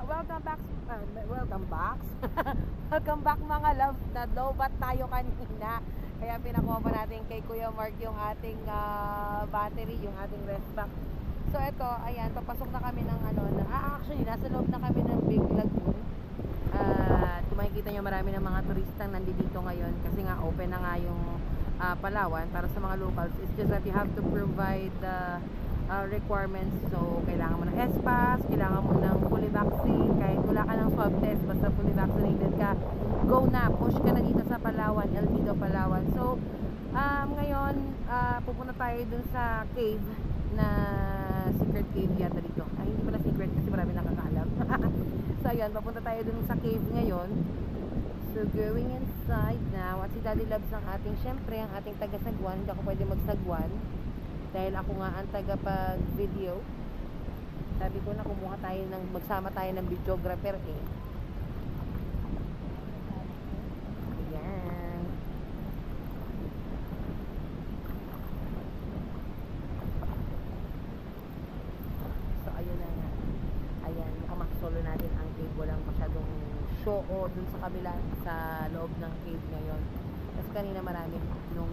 welcome back. Welcome back. Welcome back mga love. Na-lowbat tayo kanina. Kaya pinakuha pa natin kay Kuya Mark yung ating battery, yung ating rest pack. So ito, ayan, papasok na kami ng actually, nasa loob na kami ng Big Lagoon. Kung makikita nyo, marami ng mga turistang nandito ngayon kasi nga open na nga yung Palawan para sa mga locals. It's just that you have to provide requirements. So kailangan mo ng S-Pass, kailangan mo ng fully vaccine, kahit wala ka ng swab test, basta fully vaccinated ka, go na, push ka na dito sa Palawan, El Nido, Palawan. So ngayon pupunta tayo dun sa cave na secret cave yata dito. Ay, hindi pala secret kasi marami nakakaalam. So ayun, papunta tayo dun sa cave ngayon. So going inside now, at si Daddy Loves ang ating, syempre ang ating taga-sagwan. Hindi ako pwede magsagwan dahil ako nga ang taga-pag-video. Sabi ko na kumuha tayo ng, magsama tayo ng videographer eh. Ayan. So ayun na nga. Ayan, makamak-solo natin ang cave. Walang masyadong show o dun sa kabila sa loob ng cave ngayon. Kasi kanina marami nung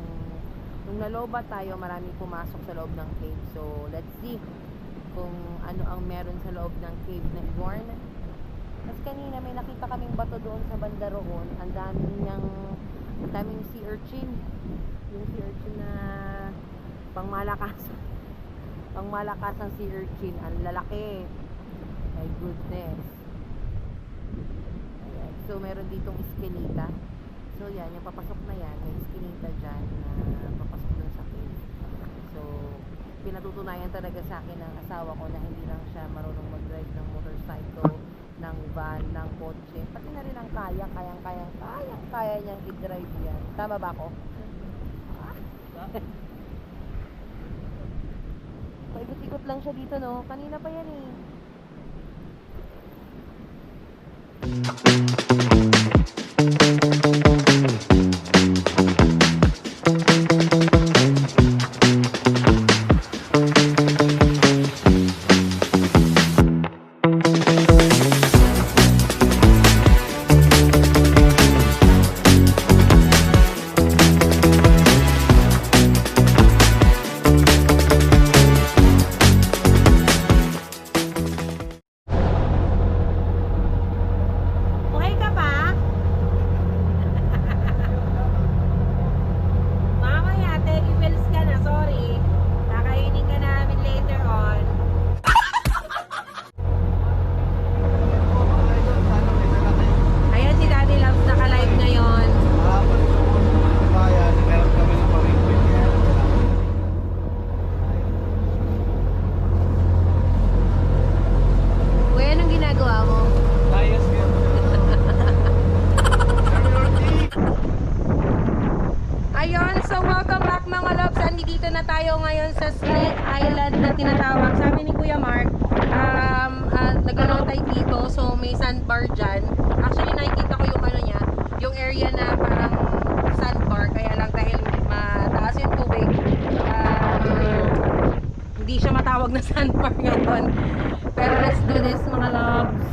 nalobat tayo, maraming pumasok sa loob ng cave. So let's see kung ano ang meron sa loob ng cave na iyon. Kasi kanina may nakita kaming bato doon sa banda roon. Ang daming sea urchin. Yung sea urchin na pangmalakas ang sea urchin. Ang lalaki. My goodness. Ayan. So meron ditong iskinita. So yan, yung papasok na yan, may iskinita dyan na papasok dun sa cave. So pinatutunayan talaga sa akin ng asawa ko na hindi lang siya marunong mag-drive ng motorcycle, ng van, ng kotse, pati na rin ang kaya niyang i-drive yan. Tama ba ako? Paikot-ikot lang siya dito, no? Kanina pa yan eh. Naglalakad dito, so may sandbar dyan. Actually nakikita ko yung niya, yung area na parang sandbar, kaya lang dahil mataas yung tubig, hindi siya matawag na sandbar ngayon. Pero let's do this mga loves.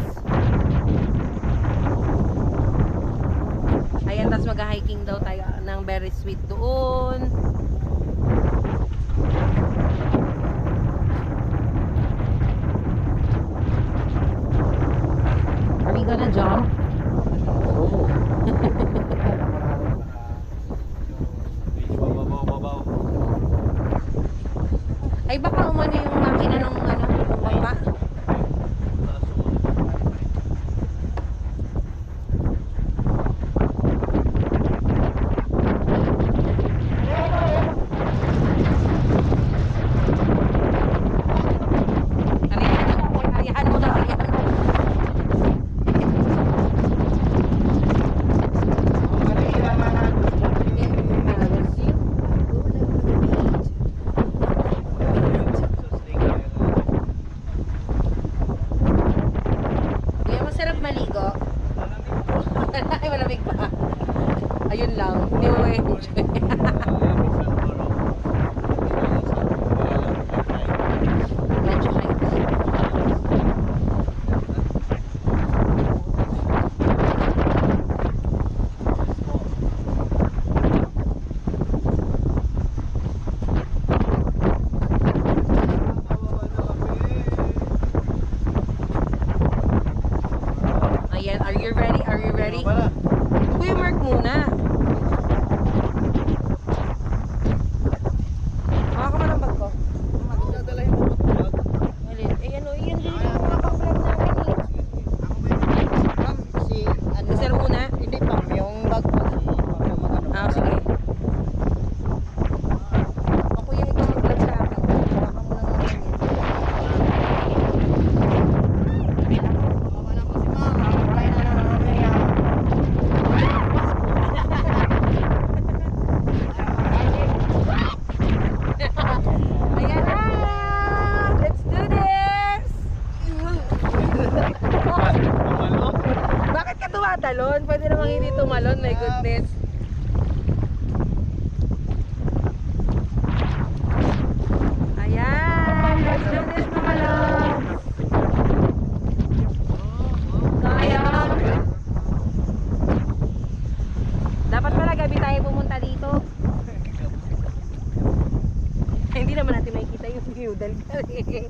Ayan, tapos mag-hiking daw tayo ng very sweet doon. Are we gonna jump? Ay baka umano yung makina ng bangka. Ay, malamig pa. Ayun lang, hindi mo enjoy. Medyo high. Ayan, are you ready? Are you ready? Wala. Kuya Mark muna. Baka ka ng bag ko. Dadalahin mo ba? Alin? Eh ano, yan din yung mga pa-vlog namin eh. Ma'am, si ano? Si Sir muna? Hindi ma'am, yung bag mo si yung mga ano. Ah, sige. O kuya, ikaw mag-vlog sa akin. Baka mo lang naman yan. Wala po si ma'am. Wala na lang mamaya. Ayan na! Let's do this! Bakit ka tumatalon? Pwede namang hindi tumalon, my goodness. Ayan! Let's do this, mga loves! Kaya! Dapat pala gabi tayo pumunta dito. Hindi naman natin makikita yung view dahil kari.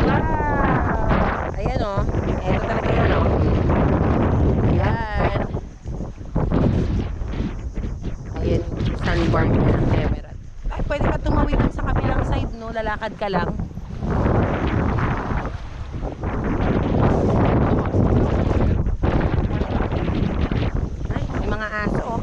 Wow! Ayan o. Ito talaga yun o. Ayan. Ayan, sunburn niya ng emerald. Ay, pwede ka tumawid dun sa kabilang side, no? Lalakad ka lang. Ay, may mga aso, oh.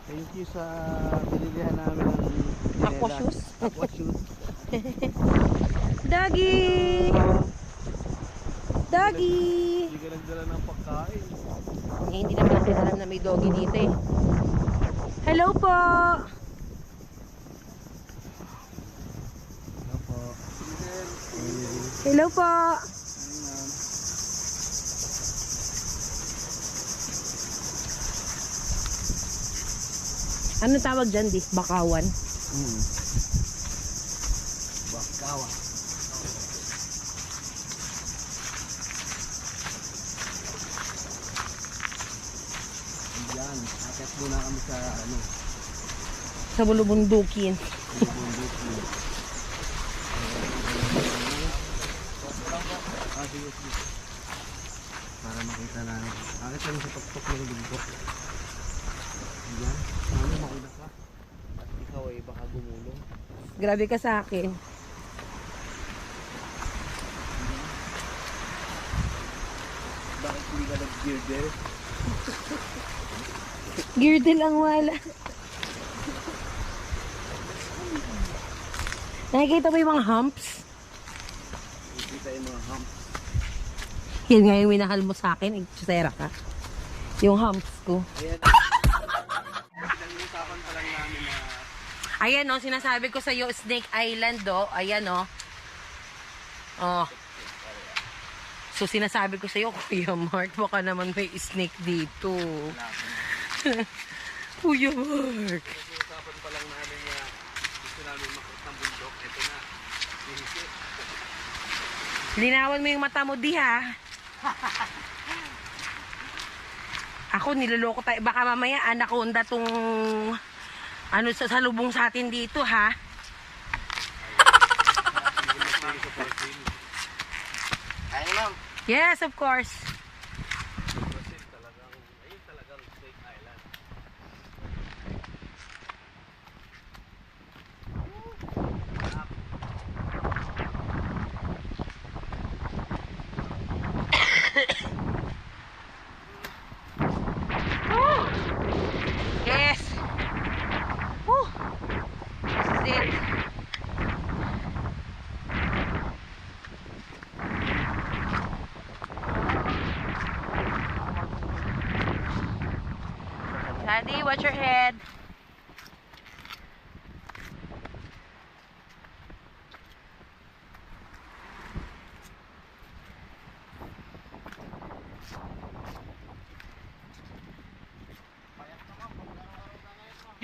Thank you sa binilihan namin ng Aqua shoes? Aqua shoes. Doggy! Doggy! Hindi ka nagdala ng pagkain. Eh, hindi naman natin alam na may doggy dito eh. Hello po! Ano po? Hello po! Ano tawag dyan, di? Bakawan? Bakawa. Yan, akit muna kami sa ano, Sa bulubundukin. bundok. Sige, sige. Para makita namin. Akit kami sa tuktok ng bundok. Yan, ano makita ka? At ikaw ay baka gumulong. Grabe ka sa akin. Bakit hindi ka nag-gear? Girdle ang wala. Nakikita mo yung mga humps? Nakikita yung mga hump. Yan nga yung minahal mo sa akin. Ikusera ka. Yung humps ko. Ayan. Pinag-uusapan pa lang namin na Ayan o, sinasabi ko sa iyo, Snake Island o. Ayan o. Oh. So sinasabi ko sa iyo, Kuya Mark, baka naman may snake dito. Kuya Mark. pinag-uusapan pa lang namin na gusto namin makita ng bundok. Ito na. Hihisip. Linawan mo yung mata mo di ha. Ako niloloko tayo. Baka mamaya anaconda tong ano sa lubong sa atin dito ha. Ayun ma'am. Yes, of course. Kasi talagang, ayun talagang Snake Island. Yes. Woo. This is it. Sandy, watch your head.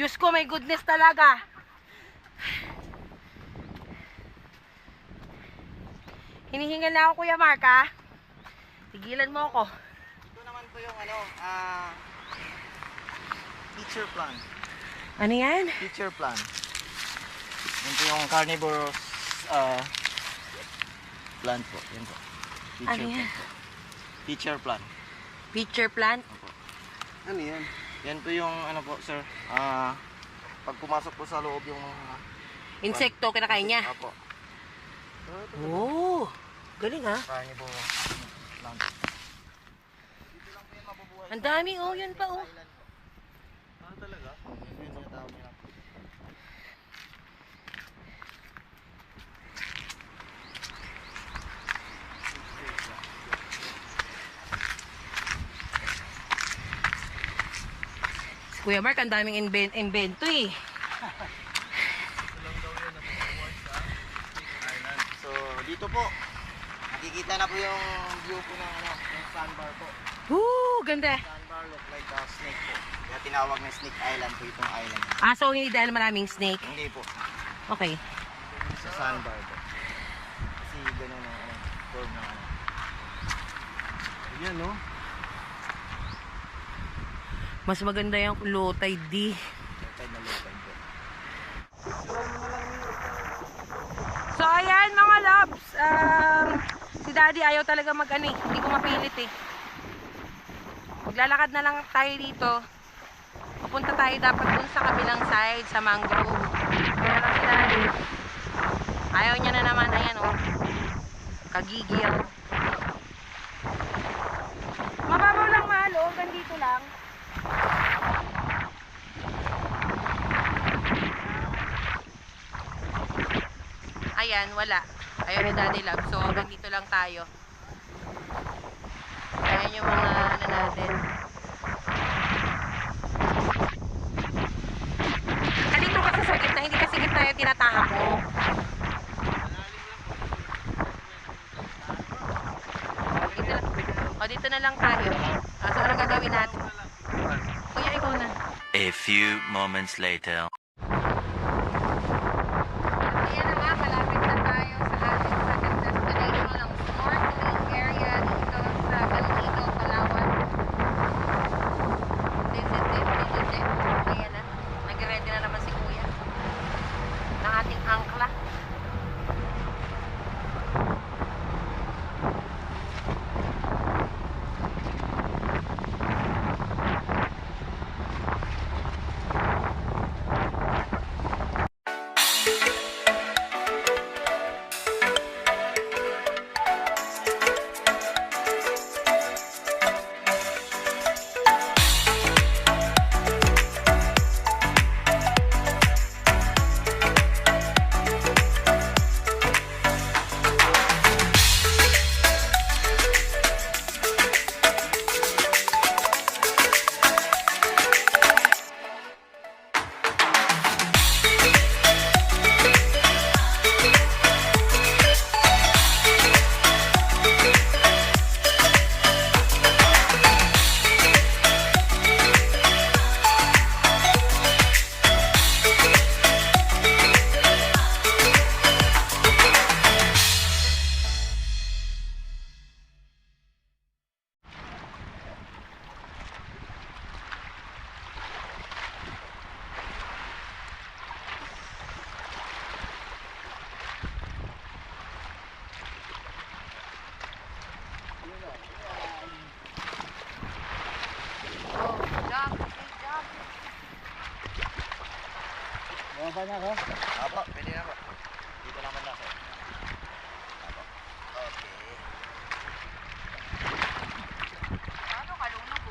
Diyos ko, may goodness talaga. Hinihingal na ako, Kuya Mark, ha? Tigilan mo ako. Ito naman po yung teacher plan. Ano yan? Teacher plan. Yan po yung carnivorous plant po. Yan po. Teacher Ano yan? plan po. Teacher plan. Picture plant? Ano yan? Yan po yung po sir. Pag pumasok po sa loob yung Insekto, kinakain niya. Apo. Oh, galing ha. Carnivorous plant. Ang dami, oh, yun pa, oh. Ano talaga? Yun yung tinatawag nila. Kuya Mark, ang daming invento eh. So, dito po, nakikita na po yung view po ng yung sandbar po. Woo, ganda. Sandbar look like a snake po. Kaya tinawag na Snake Island po itong island. Ah, so hindi dahil maraming snake. Hindi po. Okay. Sa sandbar po. Kasi ganun ang form ng Ayan, no? Mas maganda yung low tide D. Tide na low tide po. So ayan mga loves, si daddy ayaw talaga mag-ano eh, hindi ko mapilit eh. Maglalakad na lang tayo dito. Pupunta tayo dapat dun sa kabilang side, sa mangrove. Kaya lang si daddy, ayaw niya na naman, ayan oh, kagigil. Mababaw lang mahal oh, ganito lang. Ayan, wala. Ayaw ni Daddy Love. So, hanggang dito lang tayo. Ayan yung mga ano natin. Dito kasi sa gitna, hindi kasi gitna yung tinatahak mo. Dito na lang tayo. So, anong gagawin natin? Kuya, ikaw na. A few moments later. Ayan na nga, malapit na tayo sa ating second destination, ang snorkeling area dito sa Galino, Palawan. Visit. Ayan na. Nag-ready na naman si Kuya ng ating angkla. Baba na ako? Apo, pwede na po. Dito naman na ako. Apo. Okay. Ano kalunod po?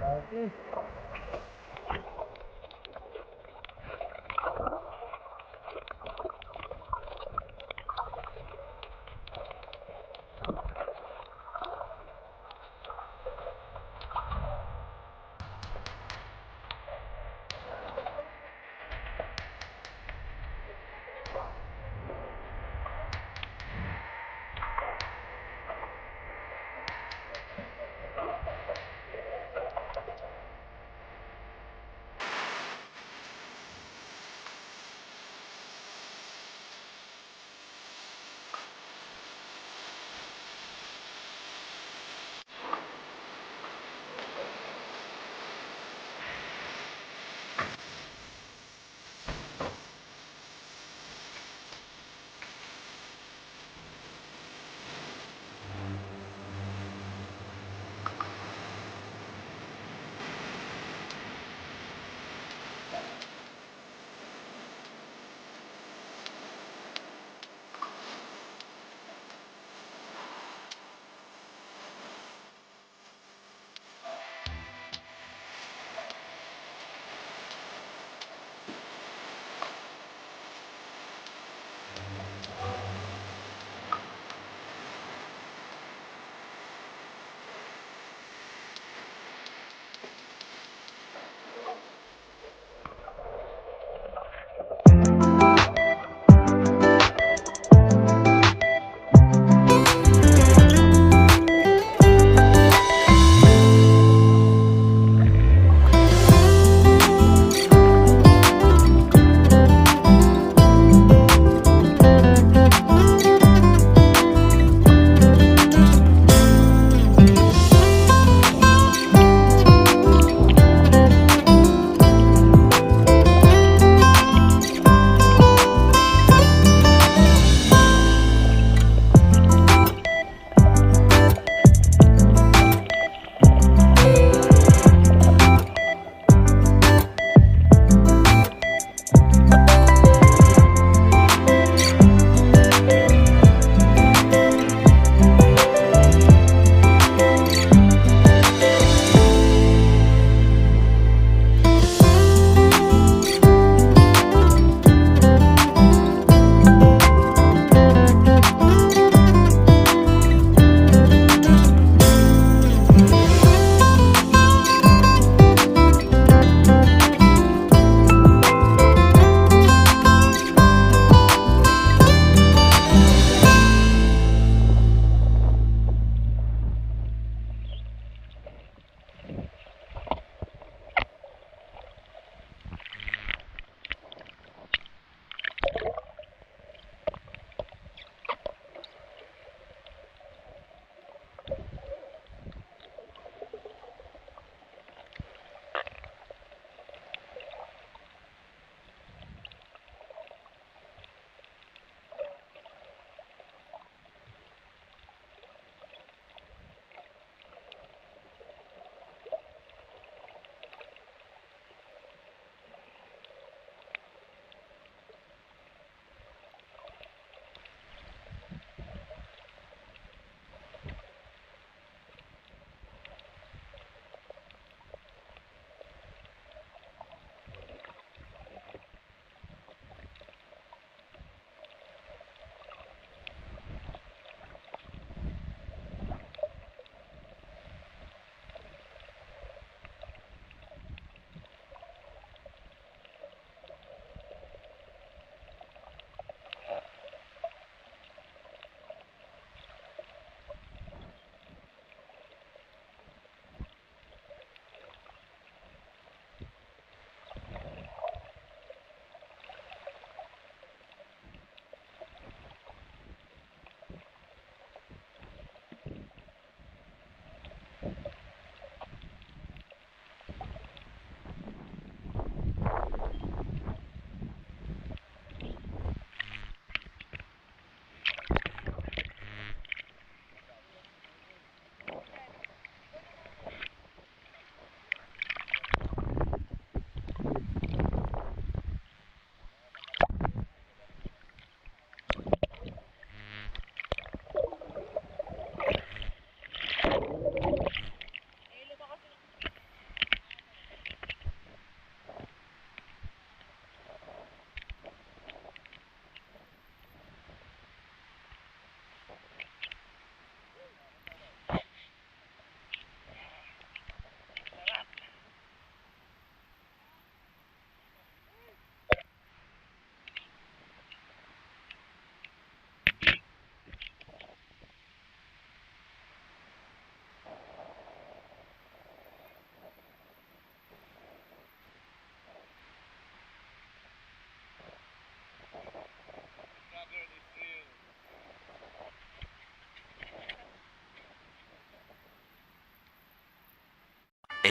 Okay.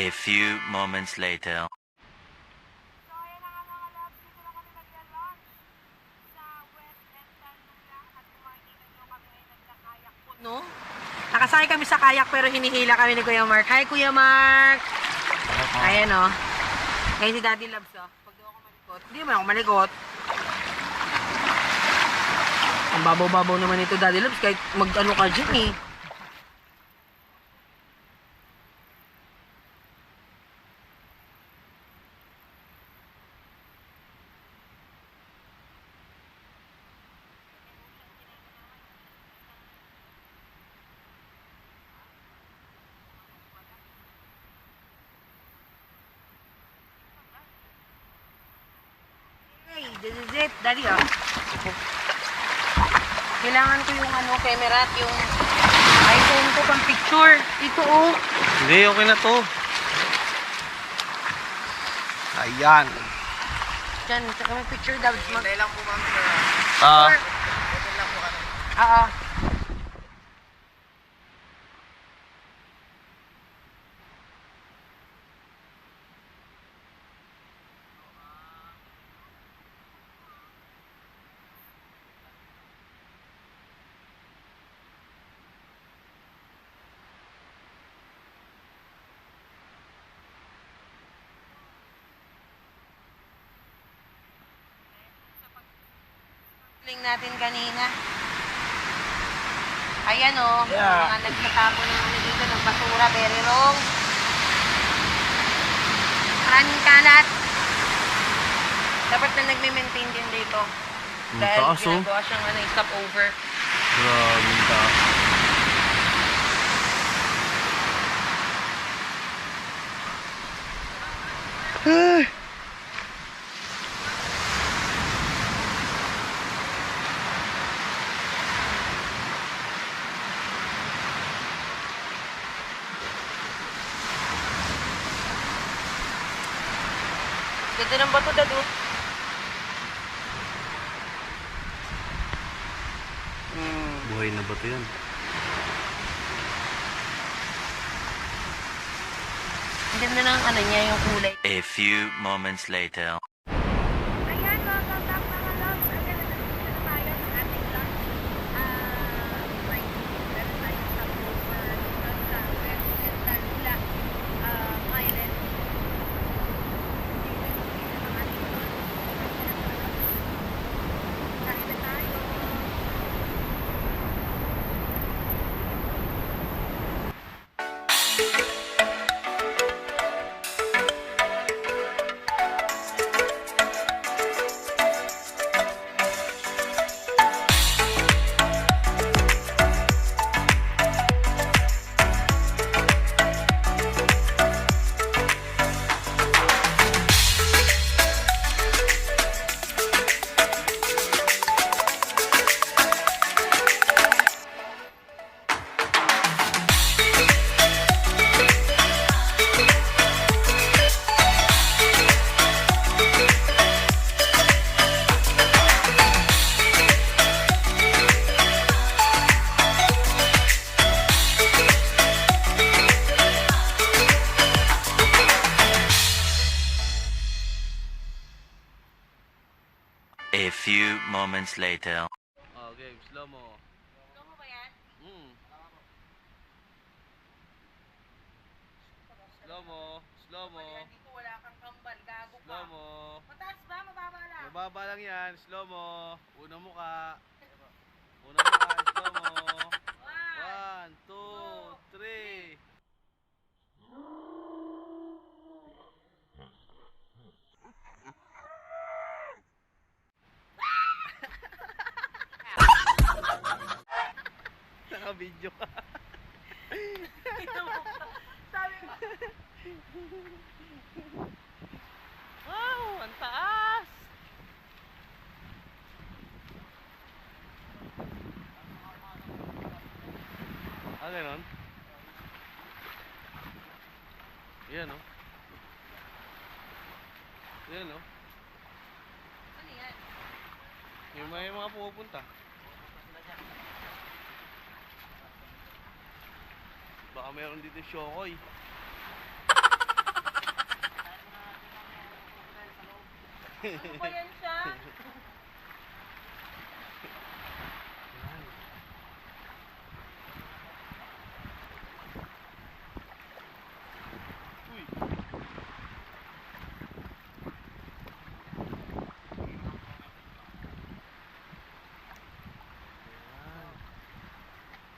A few moments later. So, ayan na nga mga loves. Dito na kami nag-lunch sa West End Tanula. At kung makikita nyo kami ay nagkakayak po, no? Nakasakay kami sa kayak pero hinihila kami ni Kuya Mark. Hi, Kuya Mark! Ayan, oh. Ngayon si Daddy Loves, oh. Pag daw ako malikot. Hindi naman ako malikot. Ang babaw-babaw naman ito, Daddy Loves. Kahit mag-ano ka dyan, eh. Hey, this is it, Daddy, oh. Kailangan ko yung ano, camera at yung iPhone ko pang picture. Ito, oh. Hindi, okay na to. Ayan. Diyan, tsaka may picture, David. Hintay lang po ma'am. Hintay lang po kami. Oo. Natin kanina. Ayan, oh. Yeah. Mga nagtatapon ng ano dito ng basura, very wrong. Maraming kalat. Dapat na nagme-maintain din dito. Ang Dahil taas, oh. ginagawa siyang ano, stop over. Grabe ang taas. Ay. Ganda ng bato, Dad, oh. Buhay na ba ito yan? Ang ganda ng ano niya, yung kulay. A few moments later. Ayan, welcome back mga loves. Ayan, nandito na tayo sa ating lunch. Meron tayo sa over dito sa West End Tanula Island. Kain na tayo. A few moments later. Okay, slow mo. Gusto mo ba yan? Slow mo. Slow mo. Dito wala kang kambal, gago ka. Slow mo. Mataas ba? Mababa lang. Mababa lang yan. Slow mo. Unang muka. Unang muka. Slow mo. 1, 2, 3. Naka-video ka. Sabi mo. Wow, ang taas. Ah, ganon? Yan, oh. Yan, oh. Ano yan? Yung may mga pupunta. Baka meron dito Shokoy. Ano ba yan siya? Yan. Uy. Yan.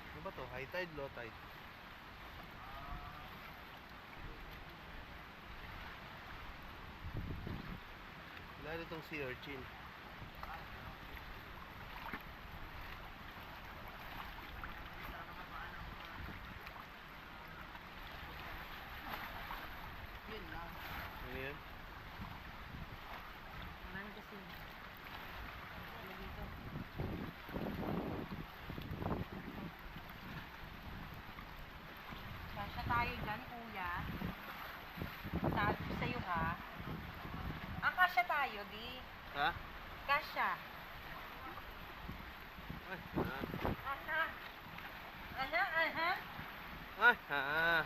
Ano ba to? High tide, low tide? Wala itong sea urchin. Ano yun? Ano kasi? Ano dito? Kasya tayo dyan, kuya. Sabi ko sa'yo, ha? Ang kasya tayo, di. Ha? Kasya. Ay, Aha. Aha. Ay, ha.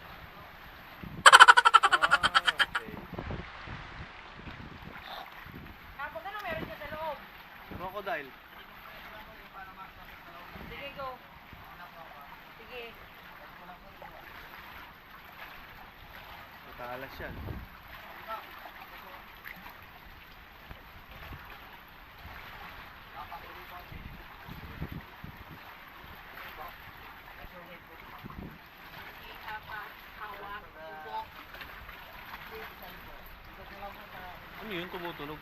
Okay. Tapos ano meron dyan sa loob? Crocodile. Sige, go. Sige. Matalas yan. Hawak, ubok. Ano yun? Tumutunog.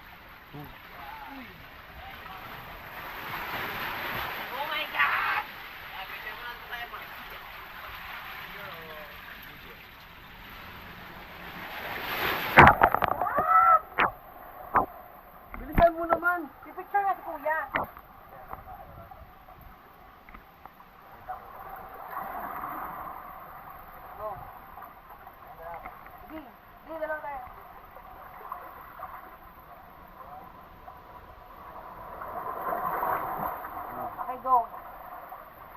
Oh my God! Bilisan mo naman! I-picture nga si kuya. Oh. Sige, dalawa tayo. Okay, go.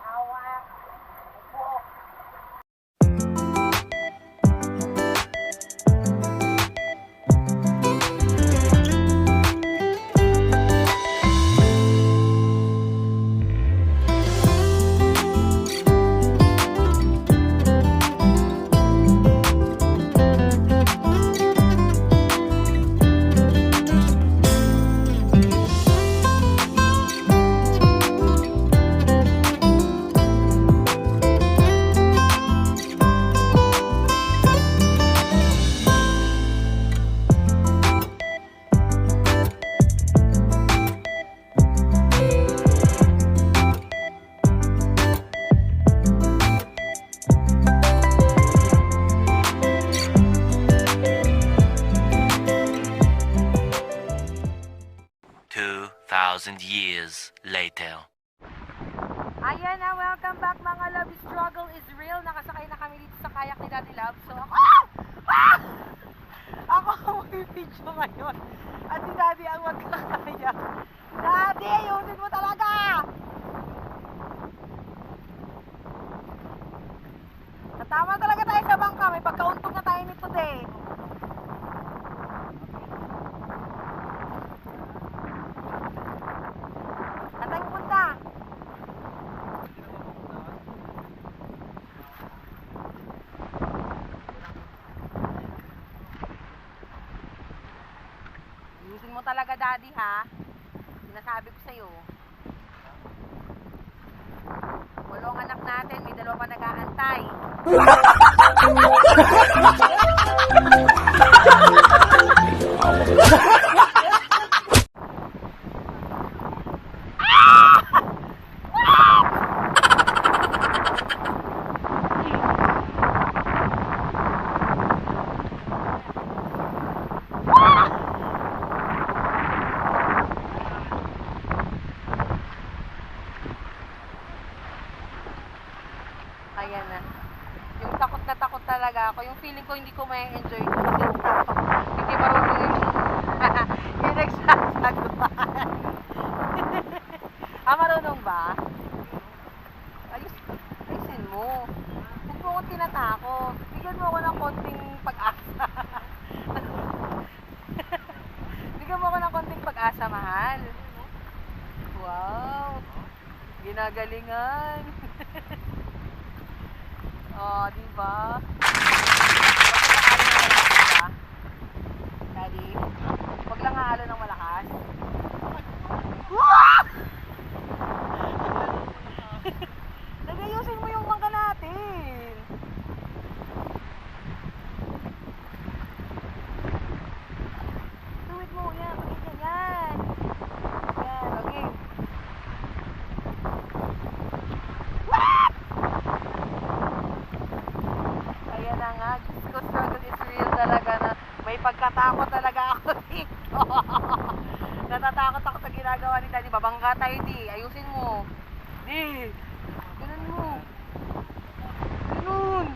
Hawak. Ubok. Years later. Ayan na, welcome back mga love. Struggle is real. Nakasakay na kami dito sa kayak ni Daddy Love. So ako, ako ang mag-video ngayon. At si Daddy ang magkakayak. Daddy, ayusin mo talaga! Natama talaga tayo sa bangka. May pagkauntog na tayo nito, de. Saan tayo pupunta? Ayusin mo talaga, Daddy, ha? Sinasabi ko sa'yo. Walong anak natin, may dalawa pa nag-aantay. Ayan na. Yung takot na takot talaga ako. Yung feeling ko hindi ko may enjoy. Hindi marunong yung nagsasagwan. Marunong ba? Ayusin mo. Huwag mo akong tinatakot. Bigyan mo ako ng konting pag-asa. Bigyan mo ako ng konting Ginagalingan. Oh, di ba? Daddy, wag lang halo ng malakas. Wah! Nagayusin mo yung bangka natin. Tuwid mo yan, magiging yan. Yan, okay. Kaya na nga, Diyos ko, struggle is real talaga na may pagkatakot talaga ako dito. Natatakot ako sa ginagawa ni Daddy. Babangga tayo, di. Ayusin mo. Di. Ganun mo. Ganun.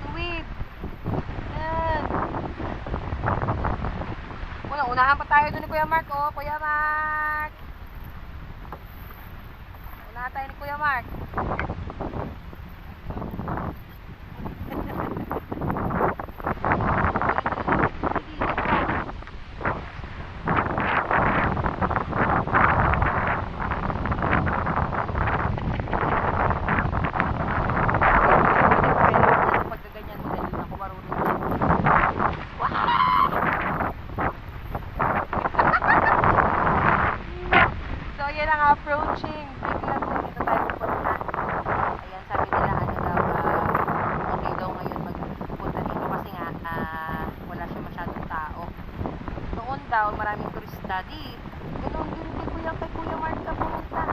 Tuwid. Yan. Unahan pa tayo doon ni Kuya Mark, oh. Kuya Mark. Unahan tayo ni Kuya Mark. Pagkaganyan mo dahil ako marunong. So, yan ang approaching. Biglang dito tayo pupunta. Ayan, sabi nila, ano daw, okay daw ngayon magpunta dito kasi nga, wala siya masyadong tao. Noon daw, maraming turista. Di, ganun din kay Kuya Mark na pumunta.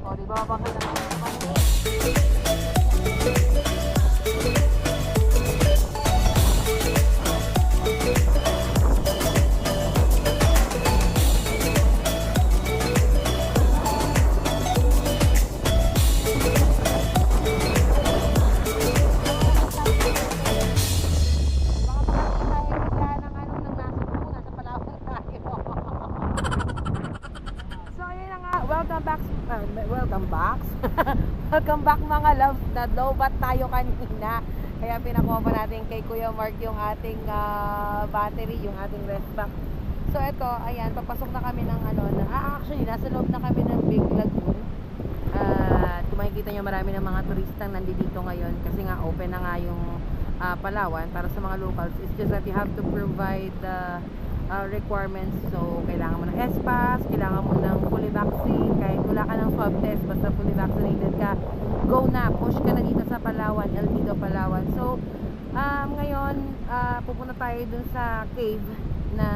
O, di ba baka na welcome back. Welcome back mga love. Na-lobat tayo kanina. Kaya pinakuha pa natin kay Kuya Mark yung ating battery, yung ating rest back. So ito, ayan, papasok na kami ng actually, nasa loob na kami ng Big Lagoon. Kung makikita nyo, marami ng mga turistang nandito ngayon kasi nga open na nga yung Palawan para sa mga locals. It's just that you have to provide requirements. So, kailangan mo ng S-Pass, kailangan mo ng fully vaccine, kahit wala ka ng swab test, basta fully vaccinated ka, go na, push ka na dito sa Palawan, El Nido, Palawan. So, ngayon, pupunta tayo dun sa cave na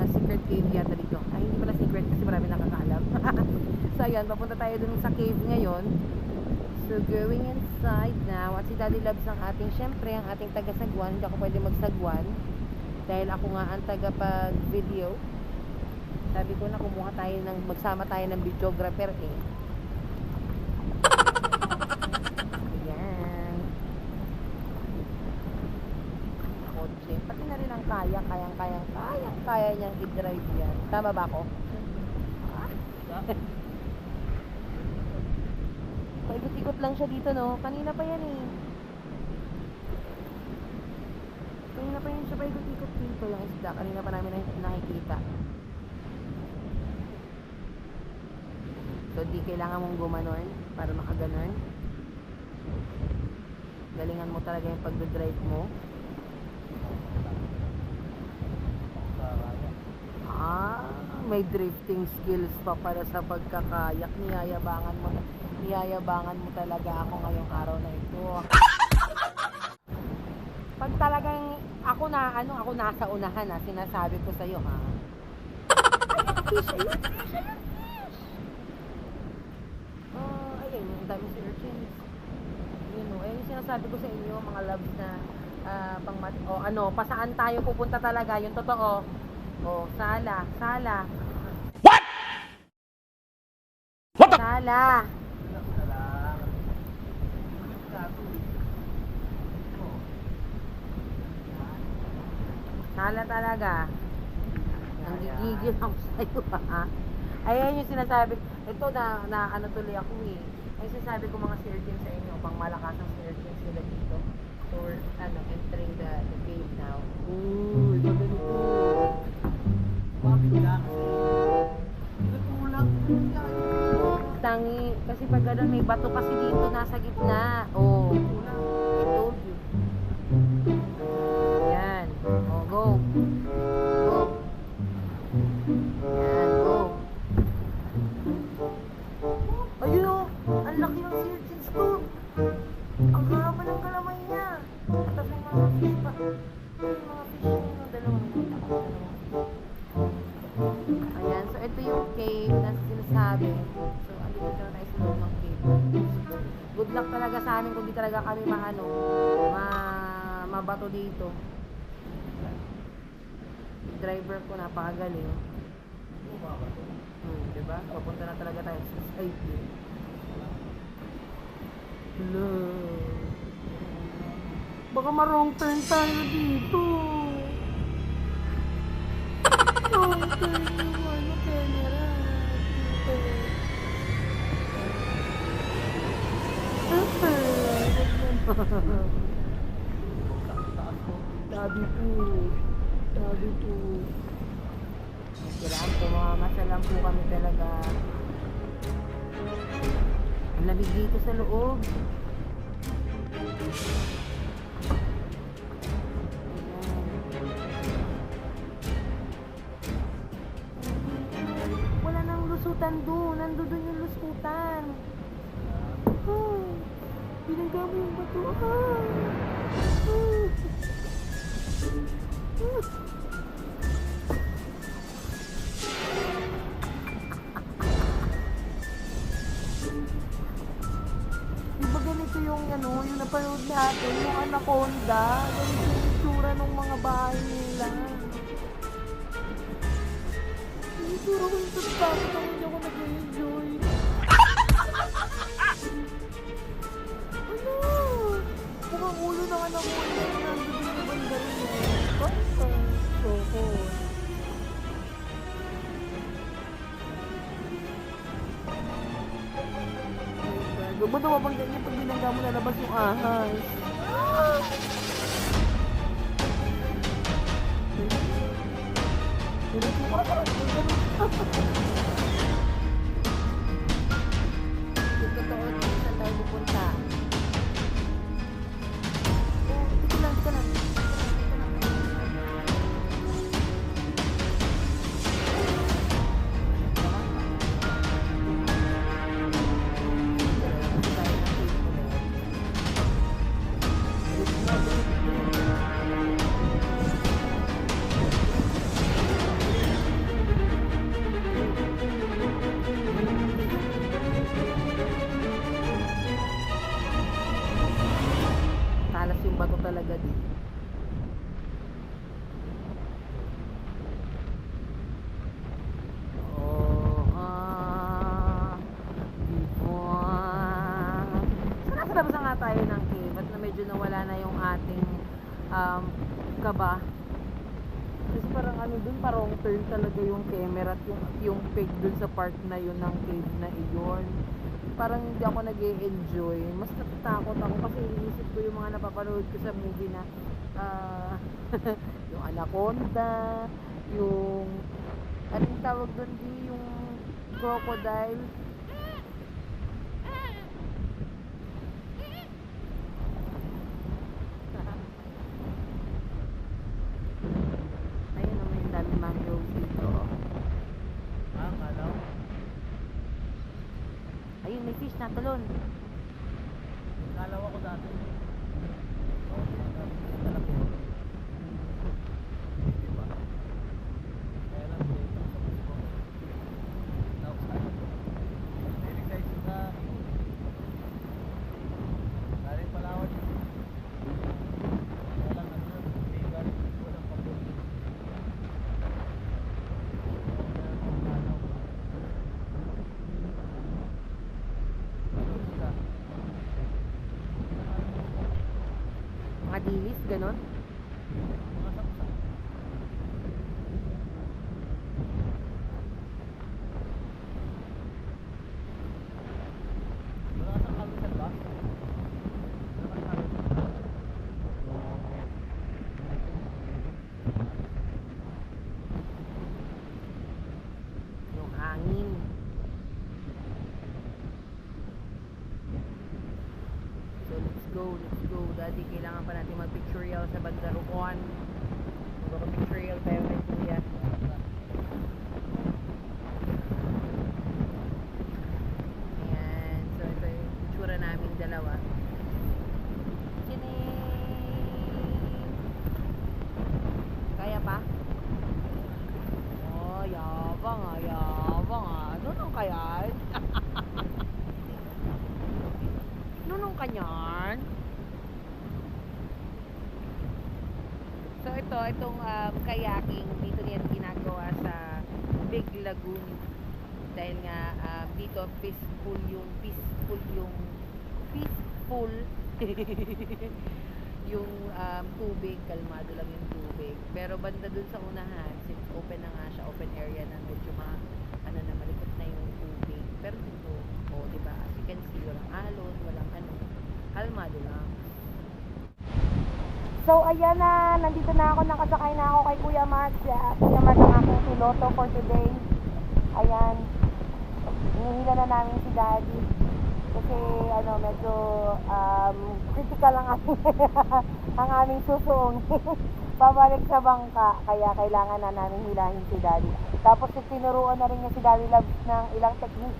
secret cave yata dito. Ay, hindi pala secret kasi marami nakakaalam. So, ayun, papunta tayo dun sa cave ngayon. So, going inside now, at si Daddy Loves ang ating, syempre, ang ating taga-sagwan. Hindi ako pwede magsagwan dahil ako nga ang taga-pag-video. Sabi ko na kumuha tayo magsama tayo ng videographer eh. Ayan. Kotse. Pati na rin ang kaya niyang i-drive yan. Tama ba ako? Paikot-ikot lang siya dito, no? Kanina pa yan eh. Kanina pa yun siya paikot-ikot dito lang isda. Kanina pa namin nakikita. So, di kailangan mong gumanon para makaganon. Galingan mo talaga yung pag-drive mo. May drifting skills pa para sa pagkakayak. Niyayabangan mo talaga ako ngayong araw na ito. Pag talagang ako nasa unahan na, sinasabi ko sa'yo ha. Ayun, fish. Ayun, yung dami si urchins. Yun o, ayun yung sinasabi ko sa inyo, mga loves na pasaan tayo pupunta talaga, yung totoo. Sala. Sala. Relax na lang. Ingat ka ito eh. Oh. Sala talaga. Ang gigigil ako sa'yo ha. Ayan yung sinasabi. Ito na ano tuloy ako eh. Ay sinasabi ko mga surgeon sa inyo. Pang malakas ang surgeon sila dito. For entering the cave now. Ooh, iba ganito. Bakit ka? Kasi natulak. Tangi. Kasi pag ganun may bato kasi dito nasa gitna. Oh. I told you. Yan. Oh, go. Go. Yan, go. Ayun o. Ang laki ng surgeons ko. Ang haba ng kalamay niya. Tapos may mga fish pa. May mga fish yung dalawang kita ko. Ayan. So, ito yung cave na sinasabi. So, andito na tayo sa loob ng cave. Good luck talaga sa amin kung di talaga kami mabato dito. Driver ko napakagaling. Diba? Papunta na talaga tayo sa side view. Hello. Baka ma-wrong turn tayo dito. Wrong turn yung camera. Sabi po. Kailangan po mga masalam po kami talaga. Ang lamig dito sa loob. Ayan. Wala nang lusutan doon. Nandun yung lusutan. Ay, binangga mo yung bato. Diba ganito yung yung napanood natin, yung anaconda, ganito yung itsura ng mga bahay nila. Yung itsura ko yung tatakot ako, hindi ako nag-enjoy. Ano? Mukhang ulo ng anaconda yung nandun sa banda rin eh. Basta, soko. Ba't naman ganyan pag binangga mo lalabas yung ahas? Yung totoo din saan tayo pupunta. Oh, dito lang. Talas yung bato talaga din. Labas na nga tayo ng cave at na medyo nawala na yung ating kaba. Kasi parang dun, parang turn talaga yung camera at yung peg dun sa part na yun ng cave na iyon. Parang hindi ako nag-e-enjoy. Mas natatakot ako kasi iniisip ko yung mga napapanood ko sa movie na yung anaconda, yung anong tawag dun yung crocodile. Ayun naman yung daming mangrove dito. Kalaw? Ayun, may fish na talon. Kalaw ako dati. nakadilis, ganon. Yung hangin. So let's go. Daddy, kailangan pa natin mag-pictorial sa Bandaruan. Mag-pictorial tayo kay Kuya. Ayan. So ito yung itsura naming dalawa. Chining! Kaya pa? Oh, yabang ah. Nunong ka yan? Nunong ka yan? So itong kayaking dito niyan ginagawa sa Big Lagoon dahil nga dito peaceful yung yung tubig, kalmado lang yung tubig. Pero banda dun sa unahan, since open na nga siya, open area na medyo malikot na yung tubig. Pero dito, di ba, as you can see, walang alon, walang kalmado lang. So, ayan na, nandito na ako, nakasakay na ako kay Kuya Mark. Kuya Mark ang aking piloto for today. Ayan, hinihila na namin si Daddy. Kasi, medyo critical ang ang aming susuong. Pabalik sa bangka, kaya kailangan na namin hilahin si Daddy. Tapos, tinuruan na rin niya si Daddy Loves ng ilang technique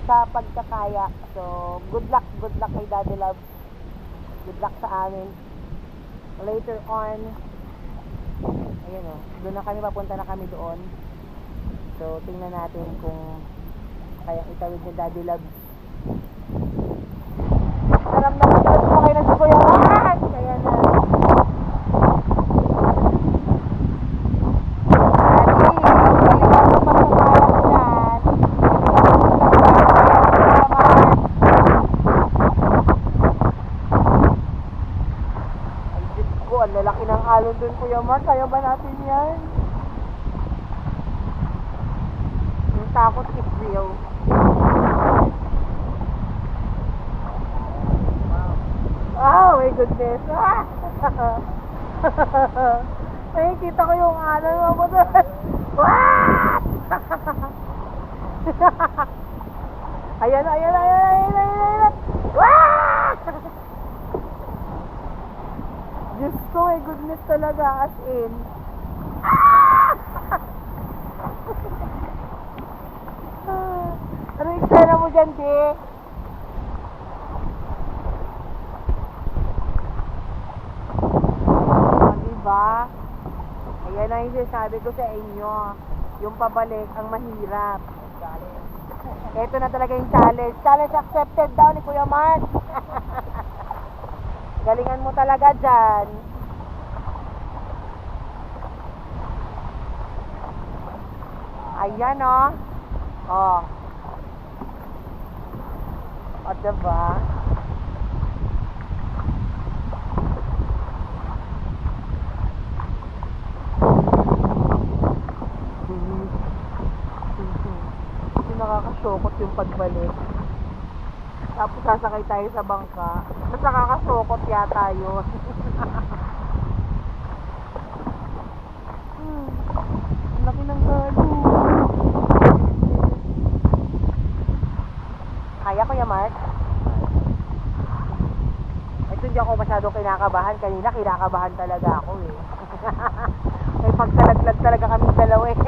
sa pagkakaya. So, good luck kay Daddy Loves. Good luck sa amin. Later on, ayun doon na kami, papunta na kami doon. So, tingnan natin kung kaya itawid ni Daddy Loves. Naramdaman ko rin kayo na si Kuya Mark! Kaya na. Ang lalaki ng alon dun, Kuya Mark. Kaya ba natin yan? Yung takot is real. Oh my goodness. Ay, kita ko yung alon mo dun. What? Ayan. What? Diyos ko, my goodness talaga, as in. Ano yung eksena mo dyan, di? Diba? Ayan na yung sinasabi ko sa inyo. Yung pabalik, ang mahirap. Ito na talaga yung challenge. Challenge accepted daw ni Kuya Mark. Galingan mo talaga dyan. Ayan o. O, diba? Nakakasokot yung pagbalik. Tapos sasakay tayo sa bangka. Mas nakakasokot yata yun. Ang laki ng galo. Kaya, Kuya Mark? Ito hindi ako masyadong kinakabahan. Kanina kinakabahan talaga ako eh. May pagkalaglag talaga kami dalawa eh.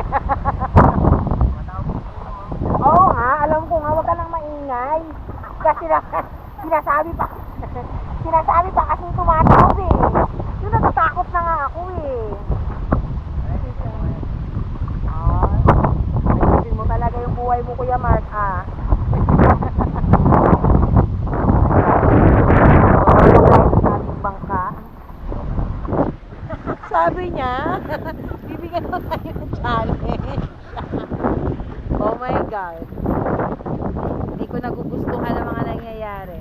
Oo nga, alam ko nga, wag ka nang maingay. Kasi sinasabi pa kasi tumatawag eh. Yung natatakot na nga ako eh. Ayusin mo talaga yung buhay mo, Kuya Mark, ah. Bangka. Sabi niya, bibigyan mo tayo ng challenge. Oh my God. Hindi ko nagugustuhan ang mga nangyayari.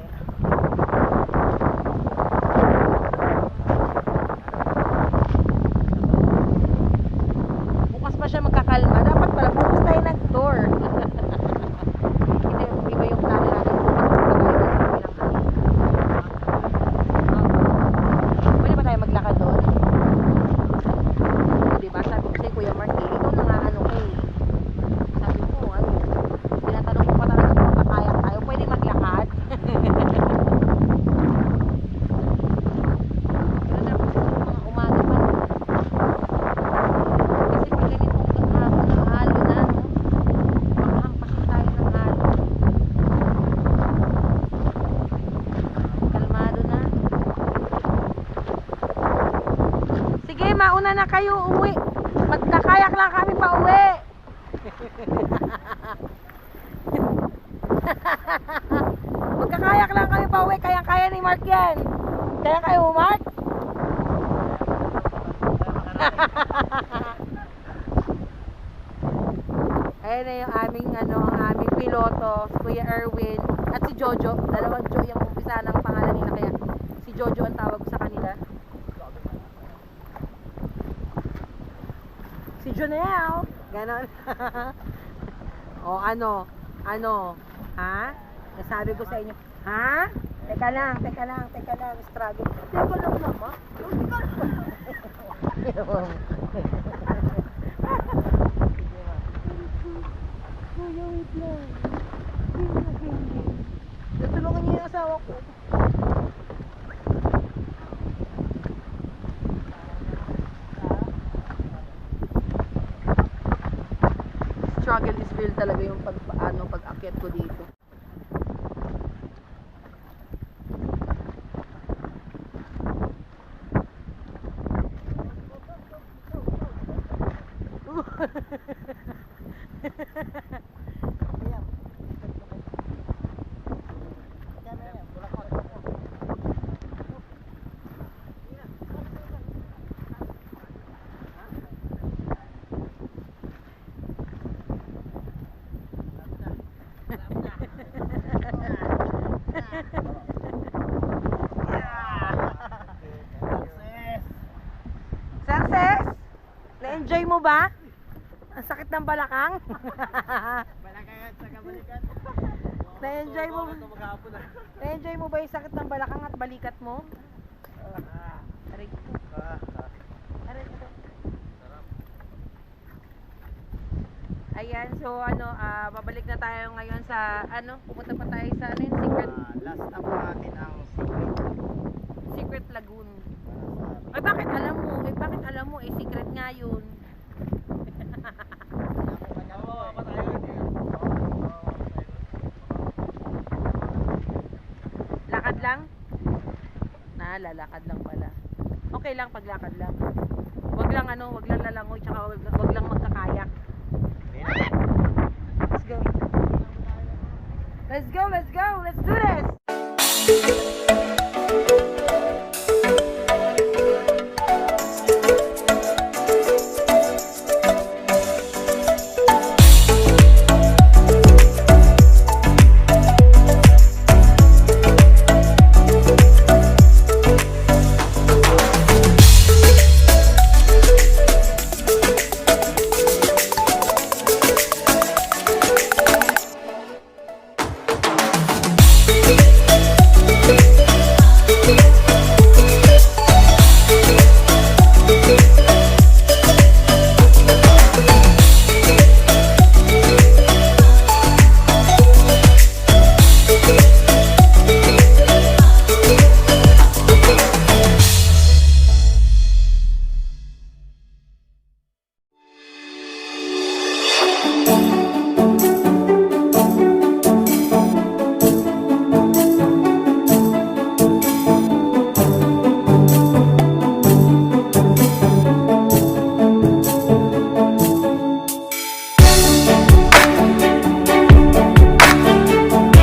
mauna na kayo uwi. Magkakayak lang kami pa uwi. Magkakayak lang kami pa uwi. Kaya ni Mark yan. Kaya kayo, Mark? Ayan na yung aming piloto, si Kuya Erwin at si Jojo. Dalawang Jo yung umpisa ng pangalan nila, kaya si Jojo ang tawag ko sa kanila. Si Jonelle, ganon. O ano, ha? Nasabi ko sa inyo, ha? Teka lang, struggle. Teka lang mama. Kuya, wait lang. Tutulungan niyo yung asawa ko. Struggle is real talaga yung pag-akyat ko dito. Success? Na-enjoy mo ba? Ang sakit ng balakang? Balakang at saka balikan. Na-enjoy mo? Na-enjoy mo ba yung sakit ng balakang at balikat mo? Aray. Aray. Ayan, so babalik na tayo ngayon sa pupunta pa tayo sa secret Last stop natin ang Secret Lagoon. Ay bakit alam mo? Secret nga yun. Lakad lang? Lalakad lang pala. Okay lang paglakad lang. Wag lang lalangoy, tsaka wag lang magkakayak. Let's go. Let's do this.